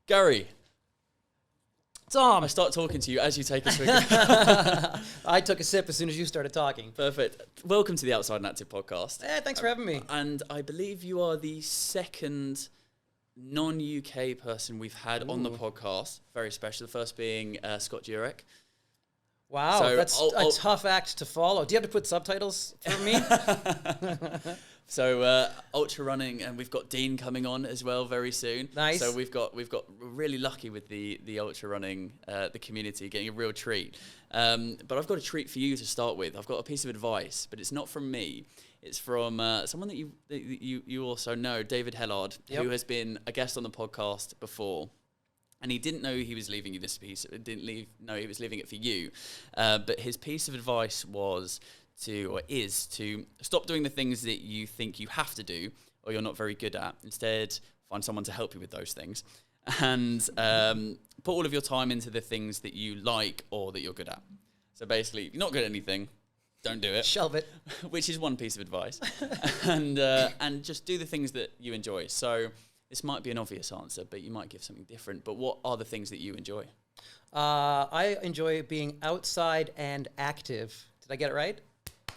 Gary, Tom. I start talking to you as you take a swig. I took a sip as soon as you started talking. Perfect. Welcome to the Outside and Active podcast. Yeah, thanks for having me. And I believe you are the second non-UK person we've had on the podcast. Very special. The first being Scott Jurek. Wow, So that's a tough act to follow. Do you have to put subtitles for me? So ultra running, and we've got Dean coming on as well very soon. Nice. So we're really lucky with the ultra running the community getting a real treat. But I've got a treat for you to start with. I've got a piece of advice, but it's not from me. It's from someone that you also know, David Hellard, who has been a guest on the podcast before. And he didn't know he was leaving you this piece. No, he was leaving it for you. But his piece of advice is to stop doing the things that you think you have to do or you're not very good at. Instead, find someone to help you with those things. And put all of your time into the things that you like or that you're good at. So basically, if you're not good at anything, don't do it. Shelve it. Which is one piece of advice. And just do the things that you enjoy. So this might be an obvious answer, but you might give something different. But what are the things that you enjoy? I enjoy being outside and active. Did I get it right?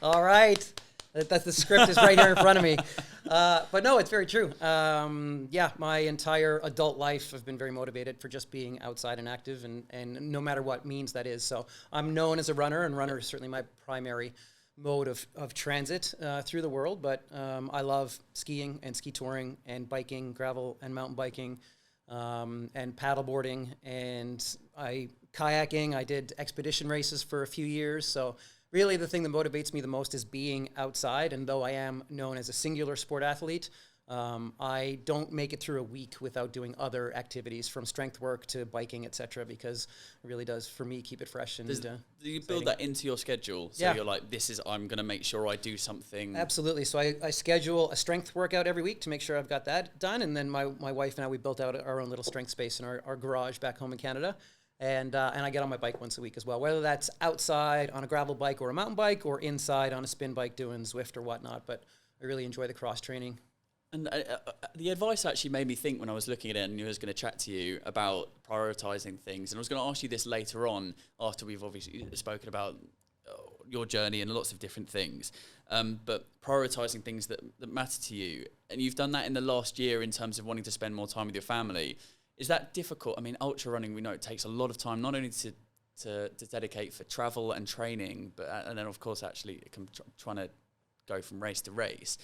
All right. That's the script is right here in front of me. But no, it's very true. My entire adult life I've been very motivated for just being outside and active, and no matter what means that is. So I'm known as a runner, and runner is certainly my primary mode of transit through the world. But I love skiing and ski touring and biking, gravel and mountain biking, and paddleboarding, and kayaking. I did expedition races for a few years. So really, the thing that motivates me the most is being outside, and though I am known as a singular sport athlete, I don't make it through a week without doing other activities, from strength work to biking, etc., because it really does, for me, keep it fresh. And do you build that into your schedule? So you're like, I'm going to make sure I do something. Absolutely. So I schedule a strength workout every week to make sure I've got that done, and then my wife and I, we built out our own little strength space in our garage back home in Canada. And I get on my bike once a week as well, whether that's outside on a gravel bike or a mountain bike, or inside on a spin bike doing Zwift or whatnot. But I really enjoy the cross training. And the advice actually made me think when I was looking at it, and I was going to chat to you about prioritizing things. And I was going to ask you this later on, after we've obviously spoken about your journey and lots of different things. But prioritizing things that matter to you. And you've done that in the last year in terms of wanting to spend more time with your family. Is that difficult? I mean, ultra running, we know it takes a lot of time, not only to dedicate for travel and training, and then of course actually trying to go from race to race.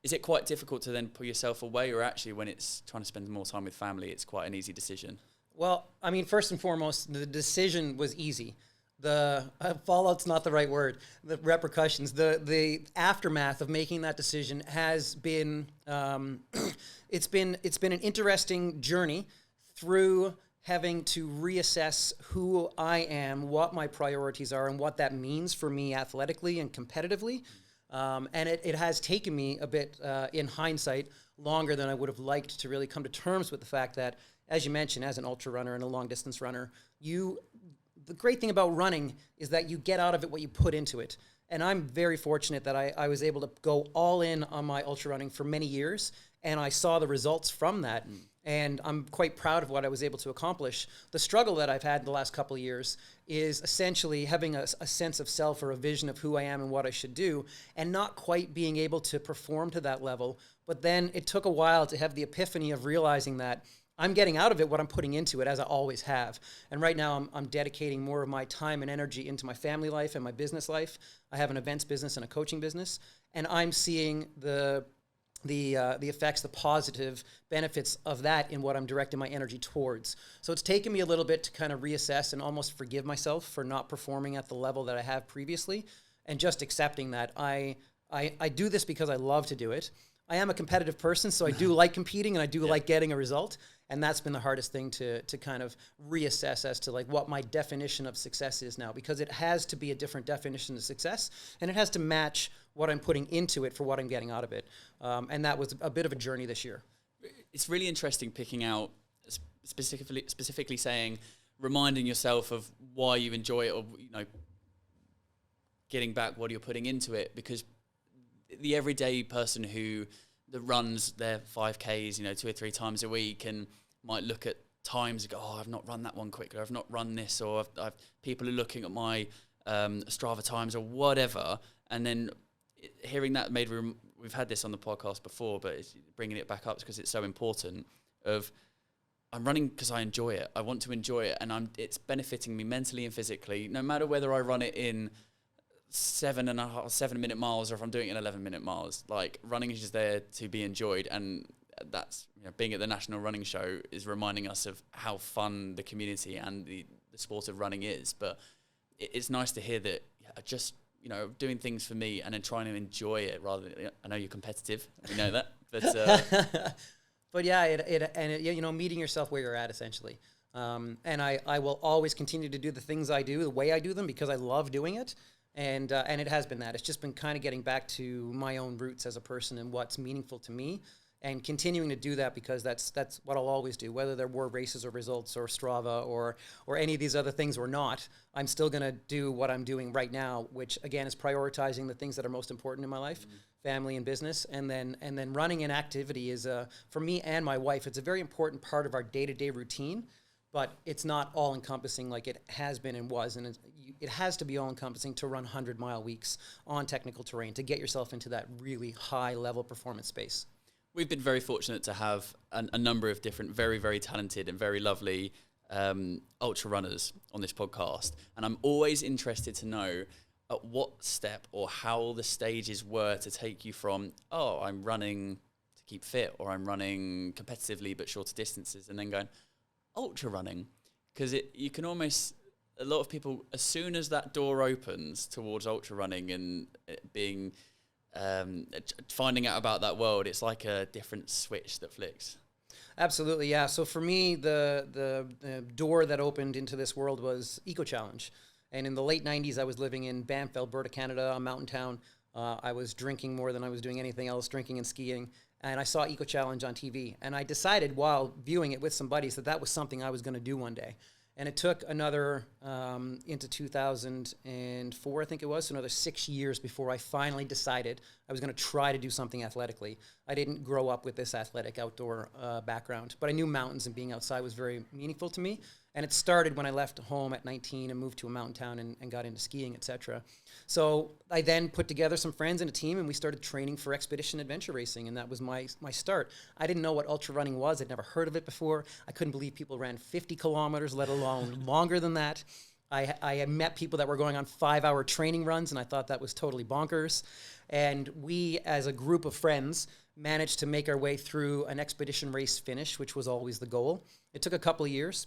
Is it quite difficult to then pull yourself away, or actually when it's trying to spend more time with family, it's quite an easy decision? Well, I mean, first and foremost, the decision was easy. The fallout's not the right word. The repercussions, the aftermath of making that decision has been, it's been an interesting journey through having to reassess who I am, what my priorities are, and what that means for me athletically and competitively. And it has taken me a bit, in hindsight, longer than I would have liked to really come to terms with the fact that, as you mentioned, as an ultra runner and a long distance runner, the great thing about running is that you get out of it what you put into it. And I'm very fortunate that I was able to go all in on my ultra running for many years, and I saw the results from that. And I'm quite proud of what I was able to accomplish. The struggle that I've had the last couple of years is essentially having a sense of self, or a vision of who I am and what I should do, and not quite being able to perform to that level. But then it took a while to have the epiphany of realizing that I'm getting out of it what I'm putting into it, as I always have. And right now I'm dedicating more of my time and energy into my family life and my business life. I have an events business and a coaching business, and I'm seeing the effects, the positive benefits of that in what I'm directing my energy towards. So it's taken me a little bit to kind of reassess and almost forgive myself for not performing at the level that I have previously, and just accepting that I do this because I love to do it. I am a competitive person, so I do like competing, and I do like getting a result. And that's been the hardest thing to kind of reassess as to like what my definition of success is now, because it has to be a different definition of success, and it has to match what I'm putting into it for what I'm getting out of it. And that was a bit of a journey this year. It's really interesting picking out, specifically saying, reminding yourself of why you enjoy it, or, getting back what you're putting into it, because the everyday person that runs their 5Ks, 2 or 3 times a week, and might look at times, go, oh, I've not run that one quickly, I've not run this, or people are looking at my Strava times or whatever, and then hearing that we've had this on the podcast before, but it's bringing it back up because it's so important. I'm running because I enjoy it. I want to enjoy it, and it's benefiting me mentally and physically. No matter whether I run it in 7.5 minute miles or if I'm doing it in 11-minute miles, like running is just there to be enjoyed, and that's being at the National Running Show is reminding us of how fun the community and the sport of running is. But it's nice to hear that just doing things for me and then trying to enjoy it rather than, I know you're competitive, we know that, but but yeah, meeting yourself where you're at, essentially. And I will always continue to do the things I do the way I do them because I love doing it. And it has been that. It's just been kind of getting back to my own roots as a person and what's meaningful to me, and continuing to do that because that's what I'll always do, whether there were races or results or Strava or any of these other things or not. I'm still going to do what I'm doing right now, which again is prioritizing the things that are most important in my life, family and business, and then running and activity is for me and my wife. It's a very important part of our day-to-day routine, but it's not all encompassing like it has been and was, and it has to be all encompassing to run 100-mile weeks on technical terrain to get yourself into that really high level performance space. We've been very fortunate to have a number of different, very, very talented and very lovely ultra runners on this podcast. And I'm always interested to know at what step or how the stages were to take you from, I'm running to keep fit, or I'm running competitively but shorter distances, and then going ultra running. Because you can almost, a lot of people, as soon as that door opens towards ultra running and it being... finding out about that world, it's like a different switch that flicks. Absolutely, yeah. So for me, the door that opened into this world was Eco Challenge. And in the late 90s, I was living in Banff, Alberta, Canada, a mountain town. I was drinking more than I was doing anything else, drinking and skiing. And I saw Eco Challenge on TV. And I decided while viewing it with some buddies that was something I was going to do one day. And it took another, into 2004, I think it was, so another 6 years before I finally decided I was going to try to do something athletically. I didn't grow up with this athletic outdoor background, but I knew mountains and being outside was very meaningful to me. And it started when I left home at 19 and moved to a mountain town and got into skiing, etc. So I then put together some friends in a team, and we started training for expedition adventure racing, and that was my start. I didn't know what ultra running was. I'd never heard of it before. I couldn't believe people ran 50 kilometers, let alone longer than that. I had met people that were going on 5-hour training runs, and I thought that was totally bonkers. And we, as a group of friends, managed to make our way through an expedition race finish, which was always the goal. It took a couple of years.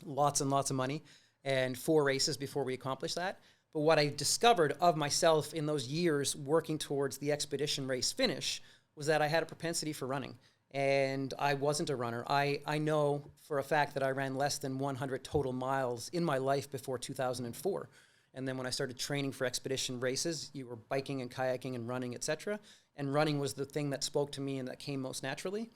Lots and lots of money, and 4 races before we accomplished that. But what I discovered of myself in those years working towards the expedition race finish was that I had a propensity for running, and I wasn't a runner. I know for a fact that I ran less than 100 total miles in my life before 2004. And then when I started training for expedition races, you were biking and kayaking and running, etc. And running was the thing that spoke to me and that came most naturally.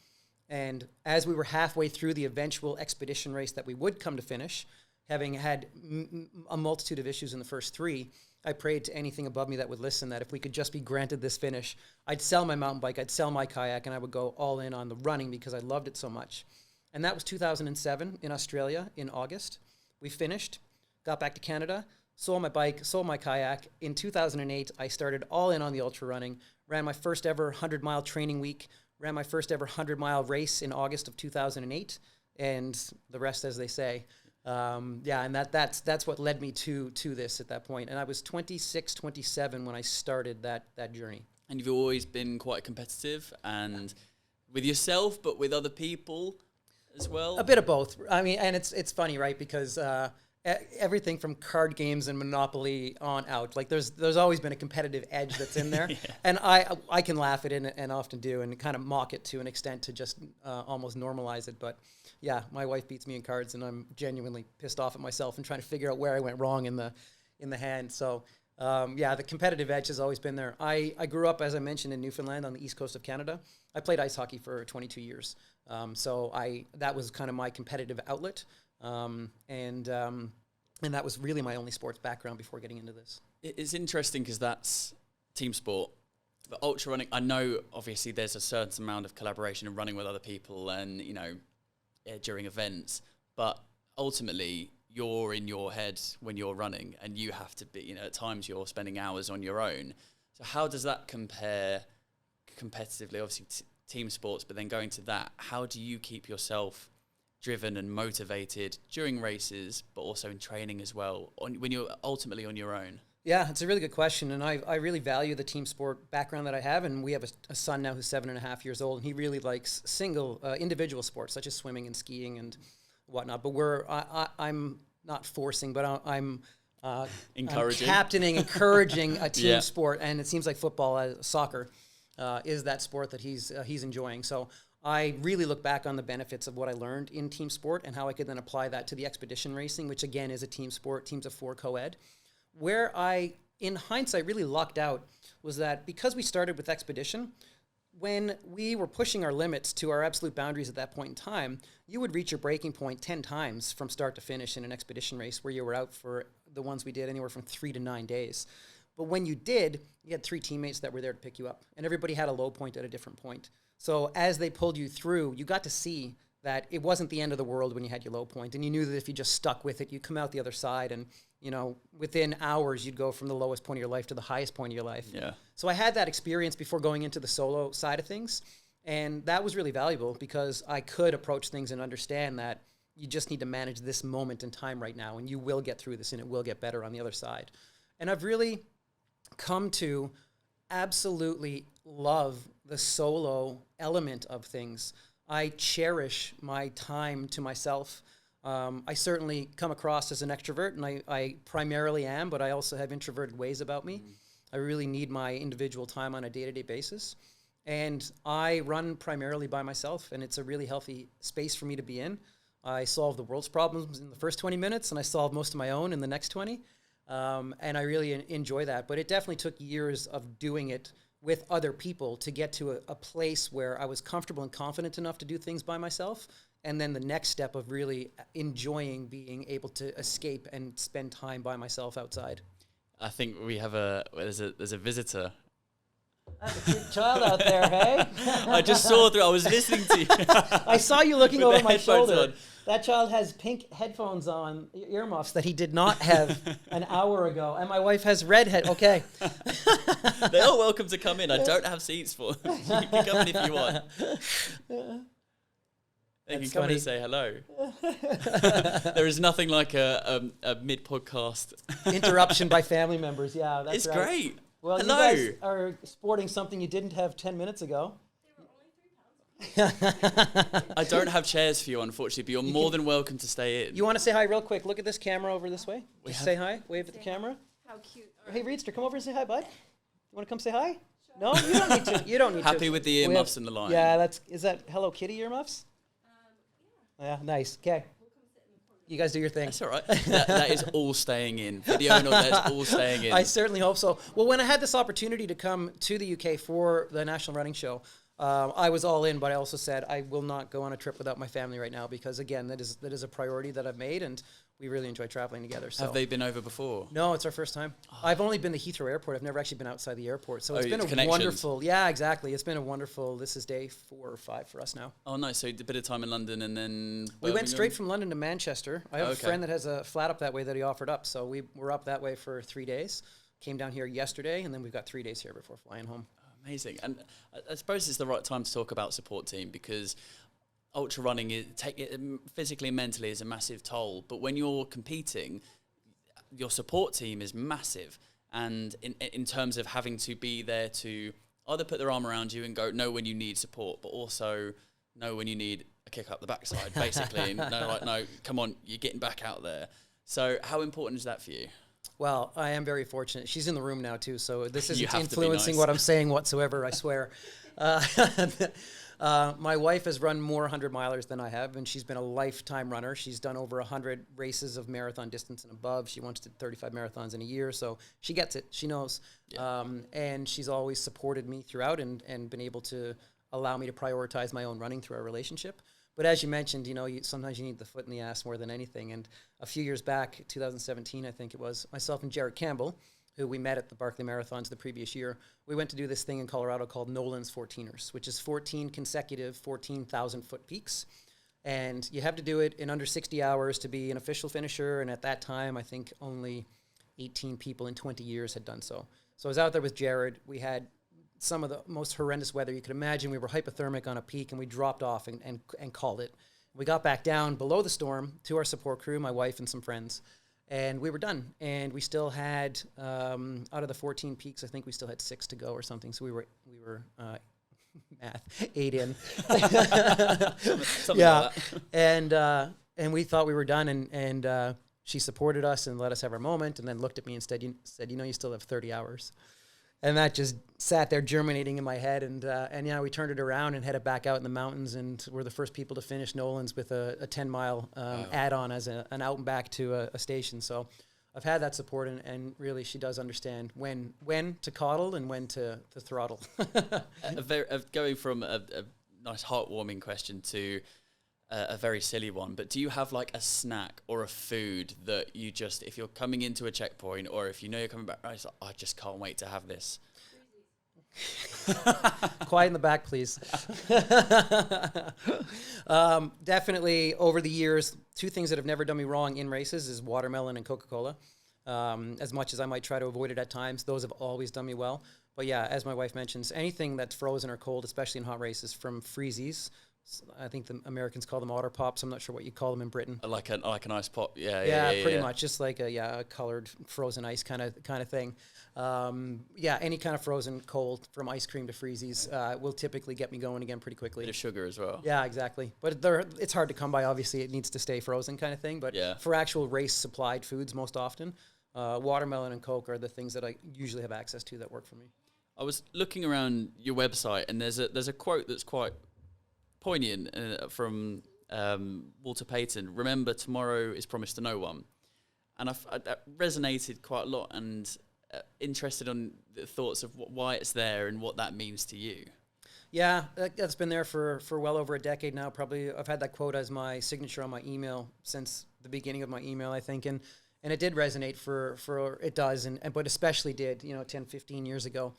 And as we were halfway through the eventual expedition race that we would come to finish, having had a multitude of issues in the first 3, I prayed to anything above me that would listen that if we could just be granted this finish, I'd sell my mountain bike, I'd sell my kayak, and I would go all in on the running because I loved it so much. And that was 2007 in Australia in August. We finished, got back to Canada, sold my bike, sold my kayak. In 2008, I started all in on the ultra running, ran my first ever 100-mile training week, ran my first ever 100-mile race in August of 2008, and the rest, as they say. And that's what led me to this at that point. And I was 26, 27 when I started that journey. And you've always been quite competitive, and with yourself, but with other people as well? A bit of both. I mean, and it's funny, right? Because everything from card games and Monopoly on out, like there's always been a competitive edge that's in there. Yeah. And I can laugh at it and often do and kind of mock it to an extent to just almost normalize it. But yeah, my wife beats me in cards and I'm genuinely pissed off at myself and trying to figure out where I went wrong in the hand. So the competitive edge has always been there. I grew up, as I mentioned, in Newfoundland on the east coast of Canada. I played ice hockey for 22 years. So that was kind of my competitive outlet. And that was really my only sports background before getting into this. It's interesting because that's team sport. But ultra running, I know obviously there's a certain amount of collaboration and running with other people and, during events, but ultimately you're in your head when you're running, and you have to be, at times you're spending hours on your own. So how does that compare competitively, obviously team sports, but then going to that, how do you keep yourself driven and motivated during races, but also in training as well, when you're ultimately on your own? Yeah, it's a really good question, and I really value the team sport background that I have, and we have a son now who's 7.5 years old, and he really likes individual sports such as swimming and skiing and whatnot. But I'm not forcing, but I'm encouraging, encouraging a team sport, and it seems like football, soccer, is that sport that he's enjoying. So I really look back on the benefits of what I learned in team sport and how I could then apply that to the expedition racing, which again is a team sport, teams of 4 co-ed. Where I, in hindsight, really lucked out was that because we started with expedition, when we were pushing our limits to our absolute boundaries at that point in time, you would reach your breaking point 10 times from start to finish in an expedition race, where you were out for the ones we did anywhere from 3 to 9 days. But when you did, you had 3 teammates that were there to pick you up, and everybody had a low point at a different point. So as they pulled you through, you got to see that it wasn't the end of the world when you had your low point, and you knew that if you just stuck with it, you'd come out the other side, and within hours, you'd go from the lowest point of your life to the highest point of your life. Yeah. So I had that experience before going into the solo side of things, and that was really valuable because I could approach things and understand that you just need to manage this moment in time right now, and you will get through this, and it will get better on the other side. And I've really come to absolutely love the solo element of things. I cherish my time to myself. I certainly come across as an extrovert, and I primarily am, but I also have introverted ways about me. I really need my individual time on a day-to-day basis. And I run primarily by myself, and it's a really healthy space for me to be in. I solve the world's problems in the first 20 minutes, and I solve most of my own in the next 20. And I really enjoy that. But it definitely took years of doing it with other people to get to a place where I was comfortable and confident enough to do things by myself. And then the next step of really enjoying being able to escape and spend time by myself outside. I think we have there's a visitor. That's a cute child out there, hey? I just saw through. I was listening to you. I saw you looking over my shoulder. On. That child has pink headphones on, earmuffs that he did not have an hour ago. And my wife has red Okay. They're all welcome to come in. I don't have seats for them. You can come in if you want. They can come in and say hello. There is nothing like a mid-podcast interruption by family members. Yeah, that's it's right. Great. Well, hello. You guys are sporting something you didn't have 10 minutes ago. They were only 3 pounds. I don't have chairs for you, unfortunately, but you're more than welcome to stay in. You want to say hi real quick? Look at this camera over this way. Just say hi. Wave at the camera. How cute. Hey, Reedster, come over and say hi, bud. You want to come say hi? Sure. No, you don't need to. You don't need to. Happy with the earmuffs and the line. Yeah, is that Hello Kitty earmuffs? Yeah, nice. Okay. You guys do your thing. That's all right. That is all staying in. Video and all that's all staying in. I certainly hope so. Well, when I had this opportunity to come to the UK for the National Running Show, I was all in, but I also said I will not go on a trip without my family right now because, again, that is a priority that I've made, and we really enjoy traveling together. So. Have they been over before? No, it's our first time. Oh. I've only been to Heathrow Airport. I've never actually been outside the airport. So it's been a wonderful, yeah, exactly. It's been a wonderful, this is day 4 or 5 for us now. Oh, nice. So a bit of time in London and then we went straight from London to Manchester. I have a friend that has a flat up that way that he offered up. So we were up that way for 3 days. Came down here yesterday, and then we've got 3 days here before flying home. Amazing. And I suppose it's the right time to talk about support team because ultra running physically and mentally is a massive toll. But when you're competing, your support team is massive. And in terms of having to be there to either put their arm around you and know when you need support, but also know when you need a kick up the backside, basically. And no, come on, you're getting back out there. So how important is that for you? Well, I am very fortunate. She's in the room now, too, so this isn't influencing nice. What I'm saying whatsoever, I swear. My wife has run more 100-milers than I have, and she's been a lifetime runner. She's done over 100 races of marathon distance and above. She once did 35 marathons in a year, so she gets it. She knows. Yeah. And she's always supported me throughout and been able to allow me to prioritize my own running through our relationship. But as you mentioned, sometimes you need the foot in the ass more than anything. And a few years back, 2017, I think it was, myself and Jared Campbell, who we met at the Barkley Marathons the previous year, we went to do this thing in Colorado called Nolan's 14ers, which is 14 consecutive 14,000-foot peaks. And you have to do it in under 60 hours to be an official finisher. And at that time, I think only 18 people in 20 years had done so. So I was out there with Jared. We had some of the most horrendous weather you could imagine. We were hypothermic on a peak, and we dropped off and called it. We got back down below the storm to our support crew, my wife and some friends, and we were done. And we still had, out of the 14 peaks, I think we still had 6 to go or something. So we were math, 8 in. Something like that. And we thought we were done, and she supported us and let us have our moment, and then looked at me and said, you still have 30 hours. And that just sat there germinating in my head. And we turned it around and headed back out in the mountains, and we're the first people to finish Nolan's with a 10-mile add-on as an out and back to a station. So I've had that support, and really she does understand when to coddle and when to throttle. Going from a nice heartwarming question to a very silly one, but do you have like a snack or a food that you just, if you're coming into a checkpoint or if you know you're coming back, I just can't wait to have this? Quiet in the back, please. Definitely over the years, 2 things that have never done me wrong in races is watermelon and Coca-Cola. As much as I might try to avoid it at times, those have always done me well. But yeah, as my wife mentions, anything that's frozen or cold, especially in hot races, from freezies, I think the Americans call them otter pops. I'm not sure what you call them in Britain. Like an ice pop, yeah, pretty much, just like a colored frozen ice kind of thing. Any kind of frozen cold, from ice cream to freezies, will typically get me going again pretty quickly. Bit of sugar as well. Yeah, exactly. But it's hard to come by. Obviously, it needs to stay frozen, kind of thing. But for actual race supplied foods, most often, watermelon and Coke are the things that I usually have access to that work for me. I was looking around your website, and there's a quote that's quite poignant from Walter Payton. Remember, tomorrow is promised to no one. And that resonated quite a lot, and interested on the thoughts of why it's there and what that means to you. Yeah, that's been there for well over a decade now. Probably I've had that quote as my signature on my email since the beginning of my email, I think. And it did resonate for it does, but especially did, 10, 15 years ago,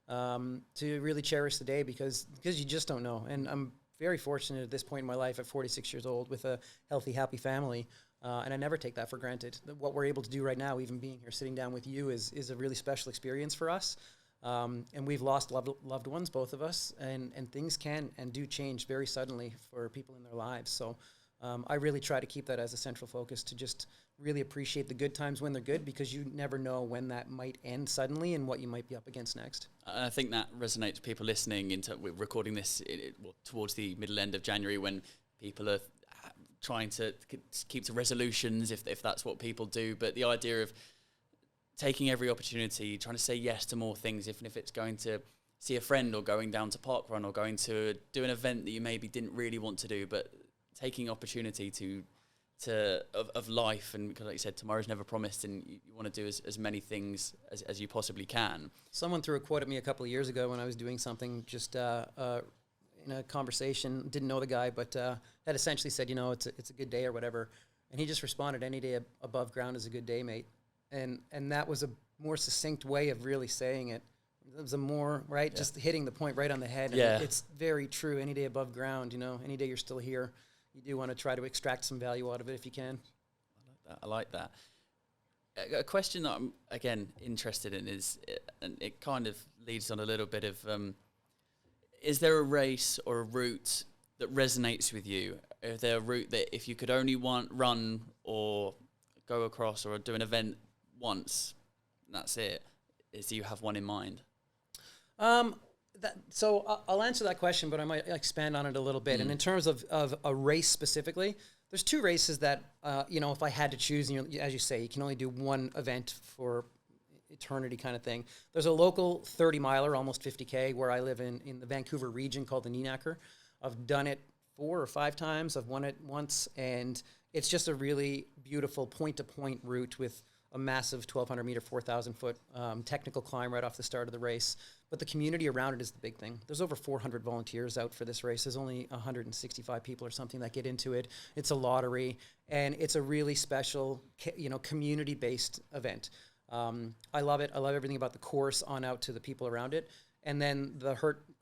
to really cherish the day because you just don't know. And I'm very fortunate at this point in my life at 46 years old with a healthy, happy family. And I never take that for granted. What we're able to do right now, even being here, sitting down with you, is a really special experience for us. And we've lost loved ones, both of us, and things can and do change very suddenly for people in their lives. So I really try to keep that as a central focus, to just really appreciate the good times when they're good, because you never know when that might end suddenly and what you might be up against next. I think that resonates with people listening. We're recording this towards the middle end of January, when people are trying to keep to resolutions, if that's what people do. But the idea of taking every opportunity, trying to say yes to more things, even if it's going to see a friend or going down to park run or going to do an event that you maybe didn't really want to do, but taking opportunity of life. And like you said, tomorrow's never promised, and you want to do as many things as you possibly can. Someone threw a quote at me a couple of years ago when I was doing something just in a conversation, didn't know the guy, but that essentially said, it's a good day or whatever. And he just responded, "Any day above ground is a good day, mate." And that was a more succinct way of really saying it. It was a more, just hitting the point right on the head. And it's very true. Any day above ground, any day you're still here, you do want to try to extract some value out of it if you can. I like that. A question that I'm, again, interested in is, and it kind of leads on a little bit of, is there a race or a route that resonates with you? Is there a route that if you could only run or go across or do an event once, that's it? Do you have one in mind? So I'll answer that question, but I might expand on it a little bit. And in terms of a race specifically, there's 2 races that, if I had to choose, and as you say, you can only do one event for eternity kind of thing. There's a local 30-miler, almost 50K, where I live in the Vancouver region called the Neenacker. I've done it 4 or 5 times. I've won it once, and it's just a really beautiful point-to-point route with a massive 1,200-meter, 4,000-foot technical climb right off the start of the race. But the community around it is the big thing. There's over 400 volunteers out for this race. There's only 165 people or something that get into it. It's a lottery, and it's a really special, community-based event. I love it. I love everything about the course on out to the people around it. And then the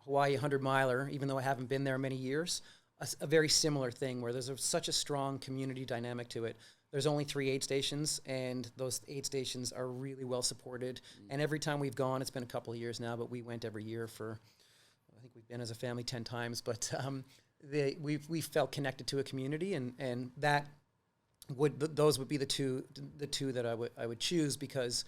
Hawaii 100-miler, even though I haven't been there many years, a very similar thing where there's such a strong community dynamic to it. There's only 3 aid stations, and those aid stations are really well supported. And every time we've gone, it's been a couple of years now, but we went every year for, I think we've been as a family 10 times, but we've felt connected to a community, and that those would be the two that I would choose, because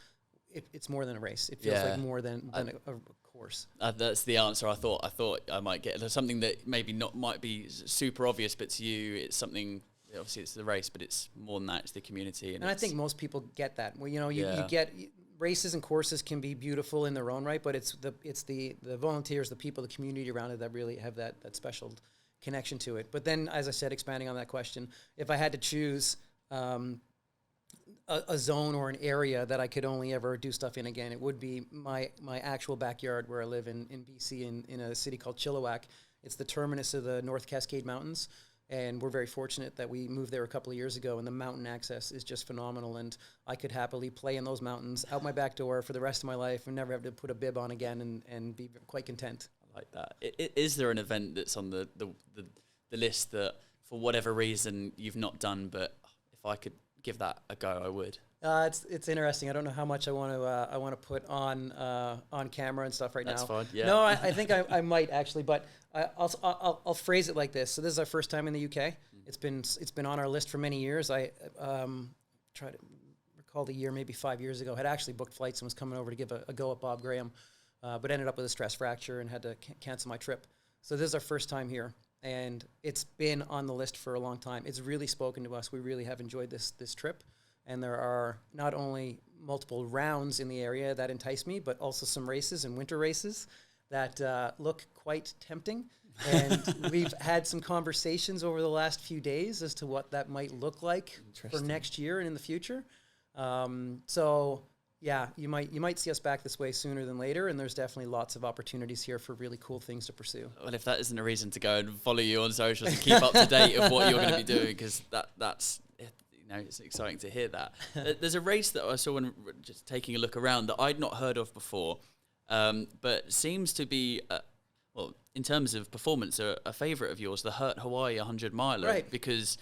it's more than a race. It feels like more than a course. That's the answer. I thought I might get. There's something that maybe might be super obvious, but to you, it's something. Obviously, it's the race, but it's more than that. It's the community, and I think most people get that. Well, you get races and courses can be beautiful in their own right, but it's the volunteers, the people, the community around it that really have that special connection to it. But then, as I said, expanding on that question, if I had to choose a zone or an area that I could only ever do stuff in again, it would be my actual backyard where I live in BC in a city called Chilliwack. It's the terminus of the North Cascade Mountains, and we're very fortunate that we moved there a couple of years ago, and the mountain access is just phenomenal, and I could happily play in those mountains out my back door for the rest of my life and never have to put a bib on again and be quite content. I like that. Is there an event that's on the list that for whatever reason you've not done, but if I could give that a go, I would? It's interesting. I don't know how much I want to put on camera and stuff right now. That's fine. Yeah. No, I think I might actually, but I'll phrase it like this. So this is our first time in the UK. It's been on our list for many years. I try to recall the year, maybe 5 years ago. Had actually booked flights and was coming over to give a go at Bob Graham, but ended up with a stress fracture and had to cancel my trip. So this is our first time here, and it's been on the list for a long time. It's really spoken to us. We really have enjoyed this trip. And there are not only multiple rounds in the area that entice me, but also some races and winter races that look quite tempting. And we've had some conversations over the last few days as to what that might look like for next year and in the future. So yeah, you might see us back this way sooner than later, and there's definitely lots of opportunities here for really cool things to pursue. Well, if that isn't a reason to go and follow you on socials and keep up to date of what you're going to be doing, because that's it's exciting to hear that. There's a race that I saw when just taking a look around that I'd not heard of before, but seems to be, in terms of performance, a favourite of yours, the Hurt Hawaii 100 miler. Right. Because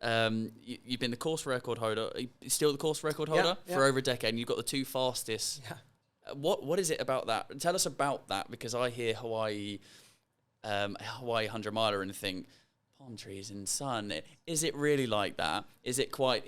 you've been the course record holder, still the course record holder for over a decade, and you've got the 2 fastest. Yeah. What is it about that? Tell us about that, because I hear Hawaii 100 miler and think, palm trees and sun. Is it really like that? Is it quite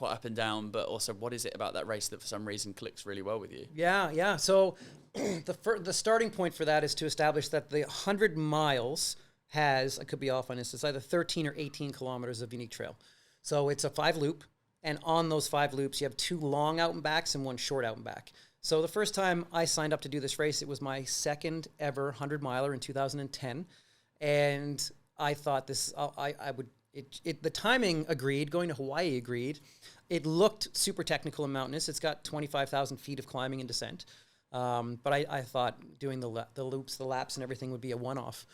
up and down? But also, what is it about that race that for some reason clicks really well with you? Yeah. So the starting point for that is to establish that the 100 miles has, I could be off on this, it's either 13 or 18 kilometers of unique trail. So it's a 5 loop, and on those 5 loops, you have 2 long out and backs and 1 short out and back. So the first time I signed up to do this race, it was my second ever 100 miler in 2010, and I thought the timing agreed, going to Hawaii agreed. It looked super technical and mountainous. It's got 25,000 feet of climbing and descent. But I thought doing the loops, the laps and everything would be a one-off.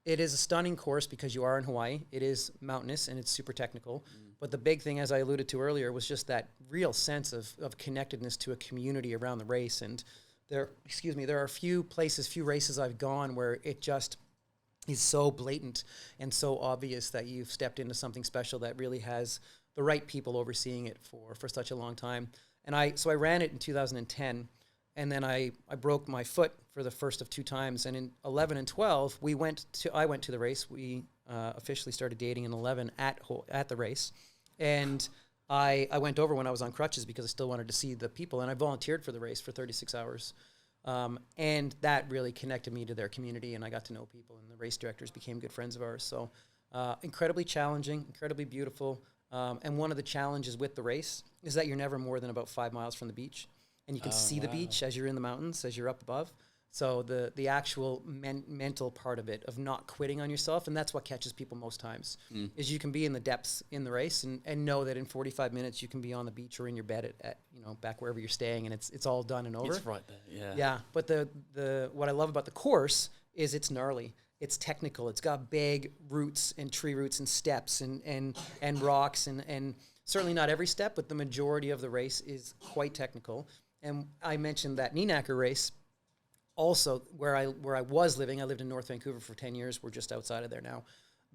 It is a stunning course because you are in Hawaii. It is mountainous and it's super technical. But the big thing, as I alluded to earlier, was just that real sense of connectedness to a community around the race. And there are a few races I've gone where it just is so blatant and so obvious that you've stepped into something special that really has the right people overseeing it for such a long time. And I ran it in 2010, and then I broke my foot for the first of 2 times. And in 11 and 12, I went to the race. We officially started dating in 11 at the race, and I went over when I was on crutches because I still wanted to see the people, and I volunteered for the race for 36 hours. And that really connected me to their community, and I got to know people, and the race directors became good friends of ours. So incredibly challenging, incredibly beautiful. And one of the challenges with the race is that you're never more than about 5 miles from the beach, and you can see the beach as you're in the mountains, as you're up above. So the actual mental part of it, of not quitting on yourself, and that's what catches people most times, is you can be in the depths in the race and know that in 45 minutes you can be on the beach or in your bed at back wherever you're staying, and it's all done and over. It's right there, yeah. Yeah, but the what I love about the course is it's gnarly. It's technical. It's got big roots and tree roots and steps and rocks and certainly not every step, but the majority of the race is quite technical. And I mentioned that Neenacker race. also where I was living. I lived in North Vancouver for 10 years. We're just outside of there now.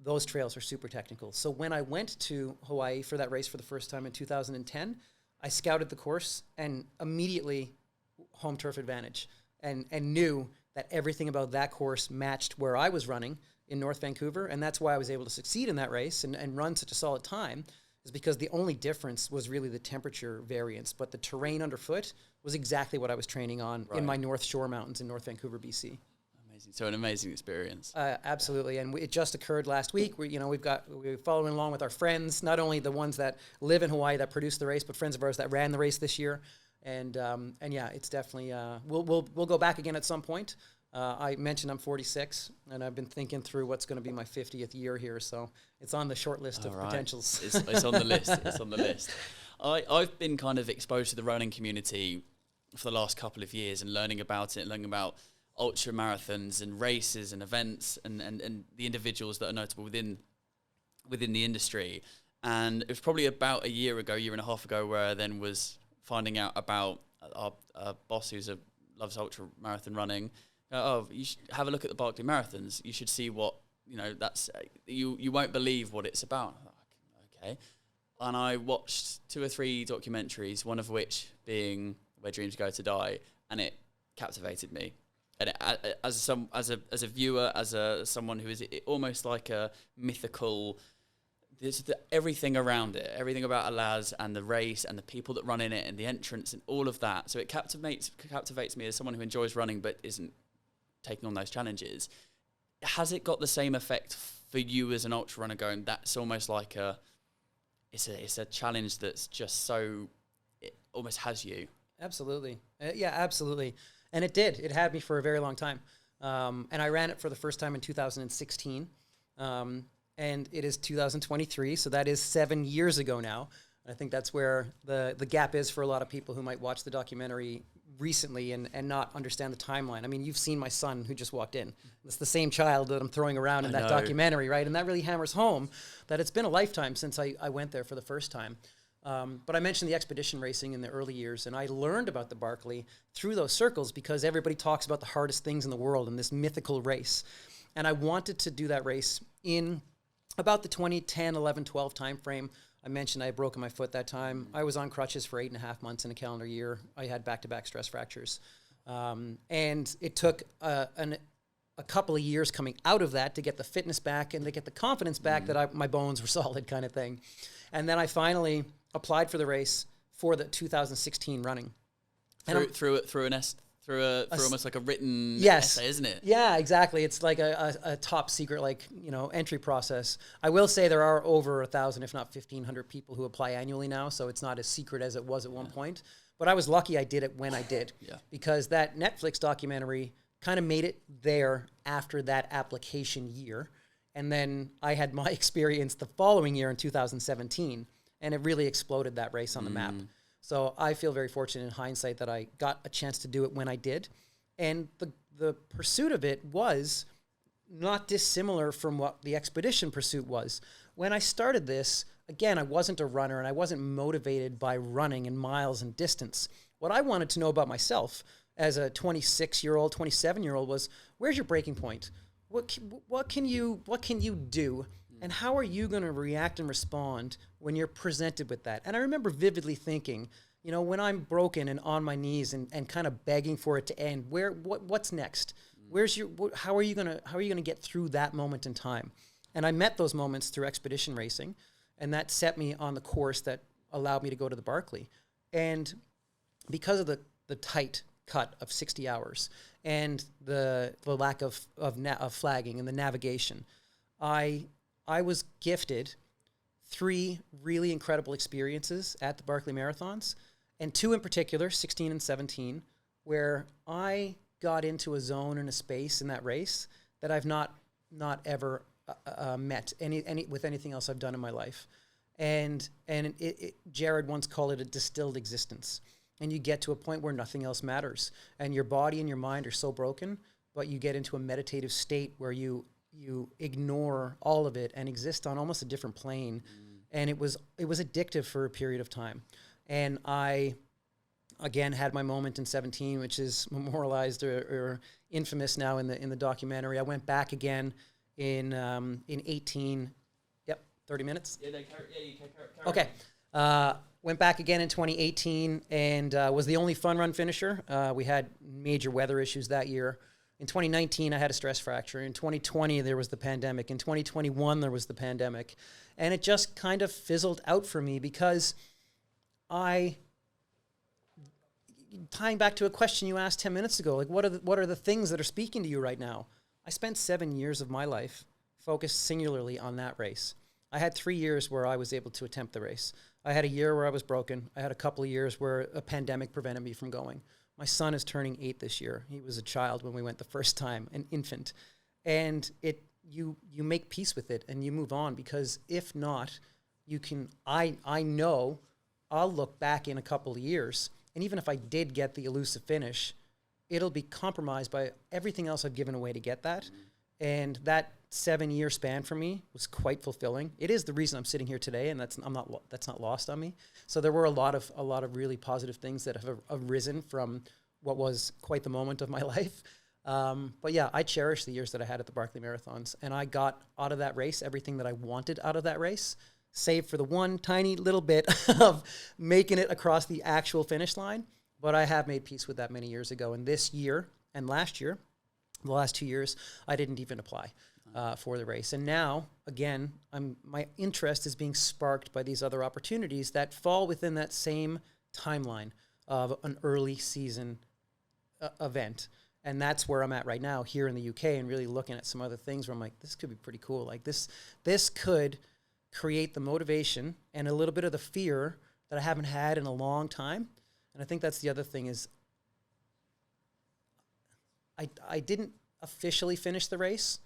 Those trails are super technical. So when I went to Hawaii for that race for the first time in 2010, I scouted the course and immediately home turf advantage and knew that everything about that course matched where I was running in North Vancouver. And that's why I was able to succeed in that race and run such a solid time, is because the only difference was really the temperature variance. But the terrain underfoot was exactly what I was training on in my North Shore Mountains in North Vancouver, BC. Amazing. So an amazing experience. Absolutely. And it just occurred last week. We're following along with our friends, not only the ones that live in Hawaii that produced the race, but friends of ours that ran the race this year. And yeah, it's definitely, we'll go back again at some point. I mentioned I'm 46, and I've been thinking through what's going to be my 50th year here. So it's on the short list of potentials. It's on the list. It's on the list. I've been kind of exposed to the running community for the last couple of years and learning about it, learning about ultra marathons and races and events and the individuals that are notable within the industry. And it was probably about a year and a half ago, where I then was finding out about our boss who's loves ultra marathon running. You should have a look at the Barkley Marathons. You should see what, that's, you won't believe what it's about. Okay. And I watched 2 or 3 documentaries, one of which being Where Dreams Go to Die, and it captivated me. And as a viewer, as someone who is almost like a mythical, there's everything around it, everything about Alaz and the race and the people that run in it and the entrance and all of that. So it captivates me as someone who enjoys running but isn't taking on those challenges. Has it got the same effect for you as an ultra runner, going, that's almost like it's a challenge that's just so, it almost has you? Absolutely. Yeah, absolutely. And it did. It had me for a very long time. And I ran it for the first time in 2016. And it is 2023, so that is 7 years ago now. I think that's where the gap is for a lot of people who might watch the documentary recently and not understand the timeline. I mean, you've seen my son who just walked in. It's the same child that I'm throwing around in that documentary, right? And that really hammers home that it's been a lifetime since I went there for the first time. But I mentioned the expedition racing in the early years, and I learned about the Barkley through those circles because everybody talks about the hardest things in the world in this mythical race. And I wanted to do that race in about the 2010, 11, 12 time frame. I mentioned I had broken my foot that time. I was on crutches for 8.5 months in a calendar year. I had back-to-back stress fractures. And it took a couple of years coming out of that to get the fitness back and to get the confidence back that my bones were solid, kind of thing. And then I finally applied for the race for the 2016 running. Through almost like a written essay, isn't it? Yeah, exactly. It's like a top secret, entry process. I will say there are over 1,000, if not 1,500 people who apply annually now, so it's not as secret as it was at one point. But I was lucky I did it when I did, because that Netflix documentary kind of made it there after that application year. And then I had my experience the following year in 2017, and it really exploded that race on the map. So I feel very fortunate in hindsight that I got a chance to do it when I did. And the pursuit of it was not dissimilar from what the expedition pursuit was. When I started this, again, I wasn't a runner and I wasn't motivated by running in miles and distance. What I wanted to know about myself as a 26-year-old, 27-year-old was, where's your breaking point? What can you do? And how are you going to react and respond when you're presented with that? And I remember vividly thinking, when I'm broken and on my knees and kind of begging for it to end, what's next? How are you going to get through that moment in time? And I met those moments through expedition racing, and that set me on the course that allowed me to go to the Barkley. And because of the tight cut of 60 hours and the lack of flagging and the navigation, I was gifted 3 really incredible experiences at the Barkley Marathons, and 2 in particular, 16 and 17, where I got into a zone and a space in that race that I've not ever met with anything else I've done in my life. And Jared once called it a distilled existence. And you get to a point where nothing else matters, and your body and your mind are so broken, but you get into a meditative state where you ignore all of it and exist on almost a different plane. And it was addictive for a period of time. And I again, had my moment in 17, which is memorialized or infamous now in the documentary. I went back again in 18. Yep, 30 minutes. Yeah, you can carry Okay. Went back again in 2018 and was the only fun run finisher. We had major weather issues that year. In 2019, I had a stress fracture. In 2020, there was the pandemic. In 2021, there was the pandemic. And it just kind of fizzled out for me because tying back to a question you asked 10 minutes ago, like what are the things that are speaking to you right now? I spent 7 years of my life focused singularly on that race. I had 3 years where I was able to attempt the race. I had a year where I was broken. I had a couple of years where a pandemic prevented me from going. My son is turning 8 this year. He was a child when we went the first time, an infant. And you make peace with it and you move on, because if not, I know I'll look back in a couple of years, and even if I did get the elusive finish, it'll be compromised by everything else I've given away to get that. And that 7-year span for me was quite fulfilling. It is the reason I'm sitting here today, and that's not lost on me. So there were a lot of really positive things that have arisen from what was quite the moment of my life. But yeah, I cherish the years that I had at the Barkley Marathons, and I got out of that race everything that I wanted out of that race, save for the one tiny little bit of making it across the actual finish line. But I have made peace with that many years ago. And this year and last year, the last 2 years, I didn't even apply for the race. And now, again, my interest is being sparked by these other opportunities that fall within that same timeline of an early season event. And that's where I'm at right now here in the UK, and really looking at some other things where I'm like, this could be pretty cool. Like this could create the motivation and a little bit of the fear that I haven't had in a long time. And I think that's the other thing is I didn't officially finish the race,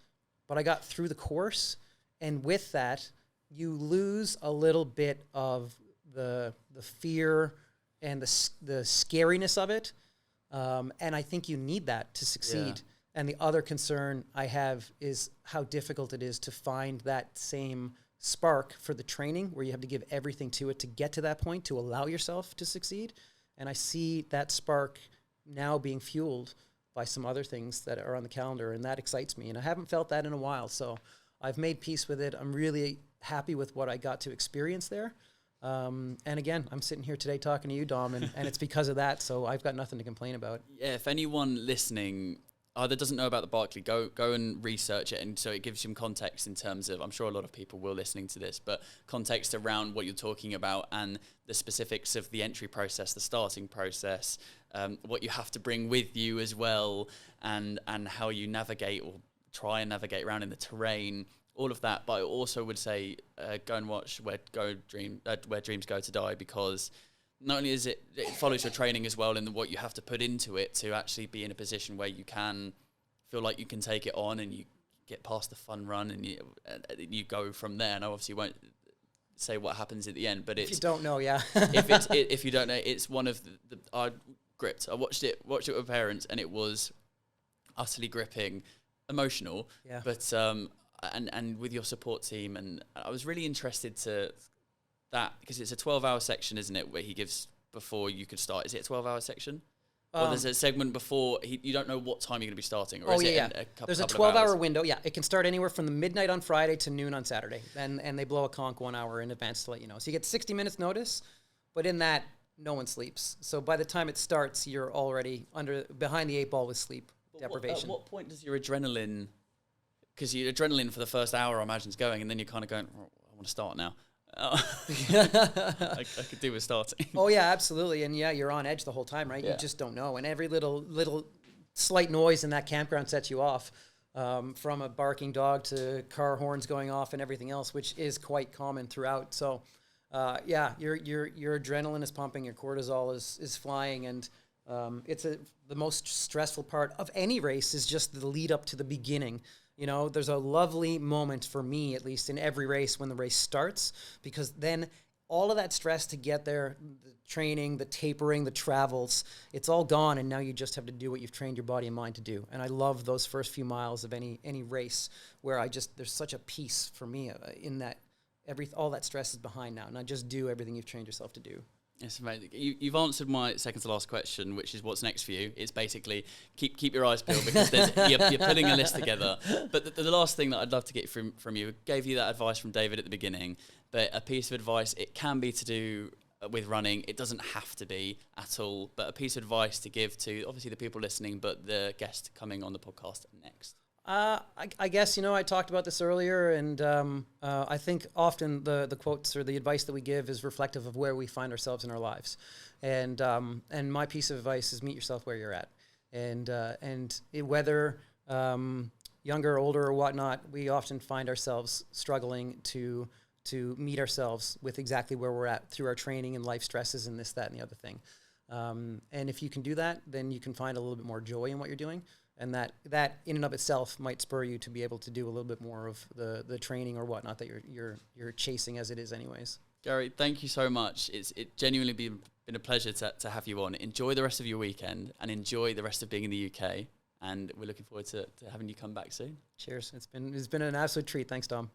but I got through the course. And with that, you lose a little bit of the fear and the scariness of it. And I think you need that to succeed. Yeah. And the other concern I have is how difficult it is to find that same spark for the training, where you have to give everything to it to get to that point, to allow yourself to succeed. And I see that spark now being fueled by some other things that are on the calendar, and that excites me. And I haven't felt that in a while, so I've made peace with it. I'm really happy with what I got to experience there. And again, I'm sitting here today talking to you, Dom, and it's because of that, so I've got nothing to complain about. Yeah, if anyone listening either doesn't know about the Barkley, go and research it, and so it gives you some context in terms of, I'm sure a lot of people will listening to this, but context around what you're talking about and the specifics of the entry process, the starting process, what you have to bring with you as well, and how you navigate or try and navigate around in the terrain, all of that. But I also would say go and watch Where Dreams Go to Die, because not only is it follows your training as well, and what you have to put into it to actually be in a position where you can feel like you can take it on and you get past the fun run and you go from there. And I obviously won't say what happens at the end, but if you don't know, yeah. if you don't know, it's one of I gripped. I watched it with parents, and it was utterly gripping, emotional. Yeah. But and with your support team, and I was really interested to that, because it's a 12-hour section, isn't it, where he gives before you could start. Is it a 12-hour section? Or there's a segment before, you don't know what time you're going to be starting? Or There's a 12-hour window. Yeah, it can start anywhere from the midnight on Friday to noon on Saturday. And they blow a conch 1 hour in advance to let you know. So you get 60 minutes notice, but in that, no one sleeps. So by the time it starts, you're already behind the 8 ball with sleep deprivation. At what point does your adrenaline, because your adrenaline for the first hour, I imagine, is going, and then you're kind of going, oh, I want to start now. I could do with starting. Oh yeah, absolutely. And yeah, you're on edge the whole time, right? Yeah. You just don't know. And every little slight noise in that campground sets you off, from a barking dog to car horns going off and everything else, which is quite common throughout. So yeah, your adrenaline is pumping, your cortisol is flying, and the most stressful part of any race is just the lead up to the beginning. You know, there's a lovely moment for me, at least in every race, when the race starts, because then all of that stress to get there, the training, the tapering, the travels, it's all gone, and now you just have to do what you've trained your body and mind to do. And I love those first few miles of any race, where there's such a peace for me in that all that stress is behind now, and I just do everything you've trained yourself to do. It's amazing. You've answered my second to last question, which is what's next for you. It's basically keep your eyes peeled because you're putting a list together. But the last thing that I'd love to get from you, gave you that advice from David at the beginning, but a piece of advice, it can be to do with running. It doesn't have to be at all, but a piece of advice to give to obviously the people listening, but the guest coming on the podcast next. I guess, I talked about this earlier, and I think often the quotes or the advice that we give is reflective of where we find ourselves in our lives. And my piece of advice is meet yourself where you're at. Whether younger, older, or whatnot, we often find ourselves struggling to meet ourselves with exactly where we're at through our training and life stresses and this, that, and the other thing. And if you can do that, then you can find a little bit more joy in what you're doing. And that in and of itself might spur you to be able to do a little bit more of the training or whatnot that you're chasing as it is anyways. Gary, thank you so much. It's genuinely been a pleasure to have you on. Enjoy the rest of your weekend and enjoy the rest of being in the UK. And we're looking forward to having you come back soon. Cheers. It's been an absolute treat. Thanks, Dom.